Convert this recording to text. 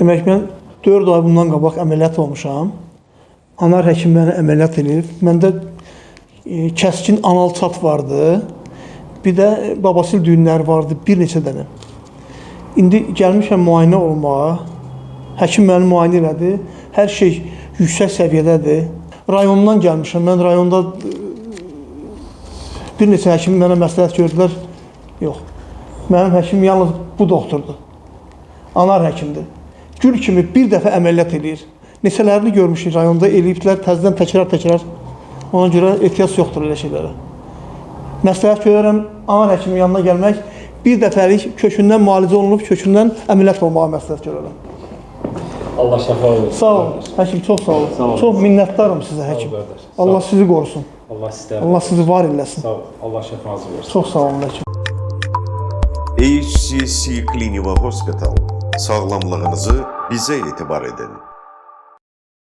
Demək, mən 4 ay bundan qabaq əməliyyat olmuşam. Anar həkim məni əməliyyat edib. Məndə kəskin anal çat vardı. Bir də babasil düyünləri vardı, bir neçə dənə. İndi gəlmişəm müayinə olmağa. Həkim məni müayinə elədi. Hər şey yüksək səviyyədədir. Rayondan gəlmişəm. Mən rayonda bir neçə həkim mənə məsləhət gördülər. Yox. Mənim həkim yalnız bu doktordur. Anar həkimdir. Gül kimi bir dəfə əməliyyat edir. Neçələrini görmüşük rayonda, eləyibdilər təzədən təkrar. Ona görə ehtiyac yoxdur elə şeylərə. Məsləhət görürəm, anar həkimin yanına gəlmək, bir dəfəlik kökündən müalicə olunub, kökündən əməliyyat olmağa məsləhət görürəm. Allah şəfa olsun. Sağ olun, həkim, çox sağ olun. Çox minnətdarım sizə, həkim. Allah sizi qorusun. Allah sizi var eləsin. Sağ olun, Allah şəfanızı versin. Çox sağ olun, həkim. HCC Clinical Hospital. Sağlamlığınızı bizə etibar edin.